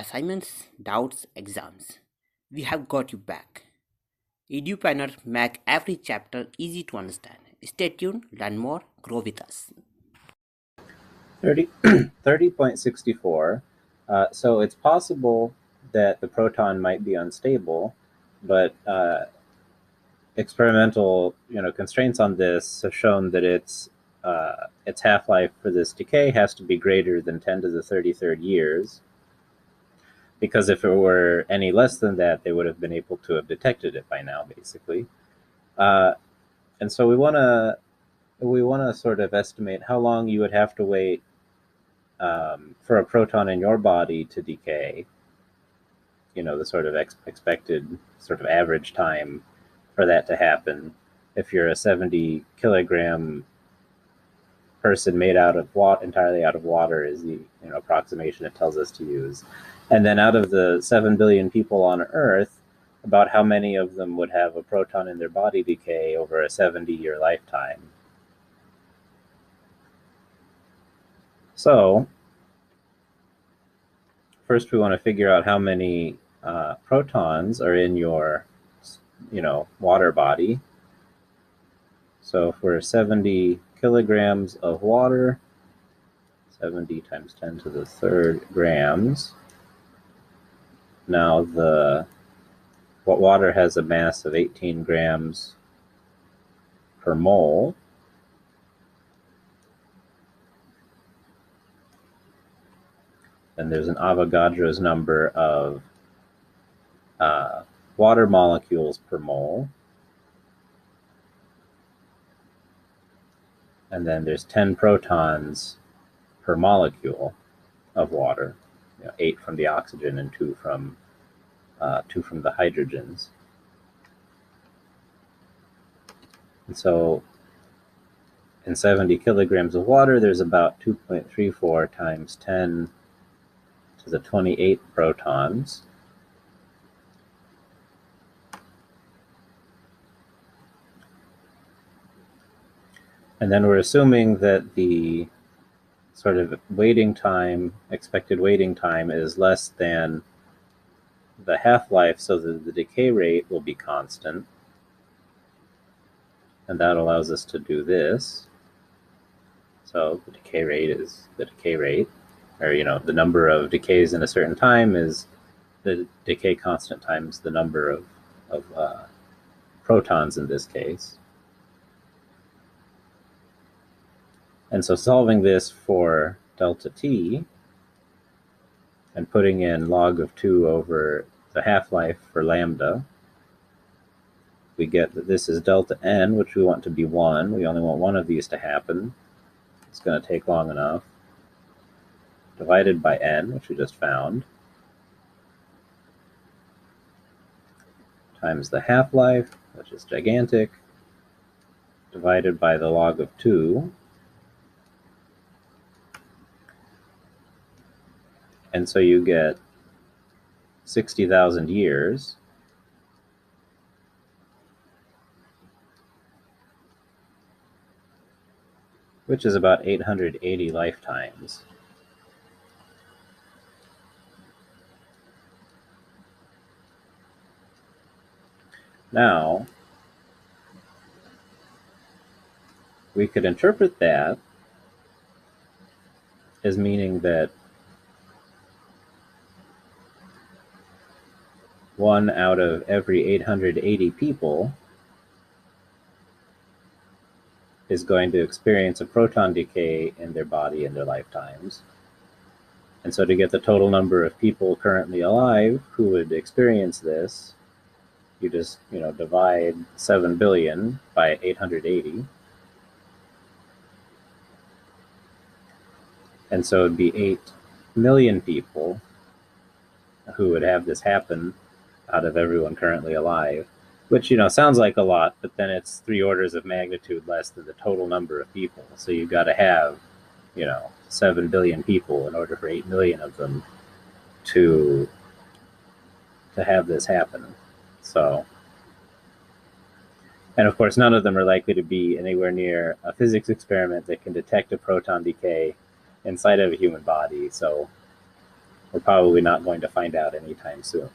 assignments, doubts, exams. We have got you back. EduPlanner make every chapter easy to understand. Stay tuned, learn more, grow with us. 30.64. So it's possible that the proton might be unstable, but experimental constraints on this have shown that its half-life for this decay has to be greater than 10 to the 33rd years, because if it were any less than that, they would have been able to have detected it by now, basically. And so we want to sort of estimate how long you would have to wait for a proton in your body to decay, the sort of expected sort of average time for that to happen. If you're a 70 kilogram person made out of entirely out of water is the approximation it tells us to use. And then out of the 7 billion people on Earth, about how many of them would have a proton in their body decay over a 70-year lifetime. So first we want to figure out how many protons are in your water body. So if we're 70 kilograms of water, 70 times 10 to the third grams. Now water has a mass of 18 grams per mole. And there's an Avogadro's number of water molecules per mole. And then there's 10 protons per molecule of water, 8 from the oxygen and 2 from the hydrogens. And so in 70 kilograms of water, there's about 2.34 times 10 to the 28 protons. And then we're assuming that the sort of expected waiting time is less than the half-life, so that the decay rate will be constant. And that allows us to do this. So the decay rate is the decay rate, or the number of decays in a certain time is the decay constant times the number of protons in this case. And so solving this for delta t and putting in log of 2 over the half-life for lambda, we get that this is delta n, which we want to be 1. We only want one of these to happen. It's going to take long enough. Divided by n, which we just found, times the half-life, which is gigantic, divided by the log of 2. And so you get 60,000 years. Which is about 880 lifetimes. Now, we could interpret that as meaning that 1 out of every 880 people is going to experience a proton decay in their body in their lifetimes. And so to get the total number of people currently alive who would experience this, you just divide 7 billion by 880. And so it'd be 8 million people who would have this happen out of everyone currently alive, which sounds like a lot, but then it's 3 orders of magnitude less than the total number of people. So you've got to have 7 billion people in order for 8 million of them to have this happen. So, and of course, none of them are likely to be anywhere near a physics experiment that can detect a proton decay inside of a human body. So we're probably not going to find out anytime soon.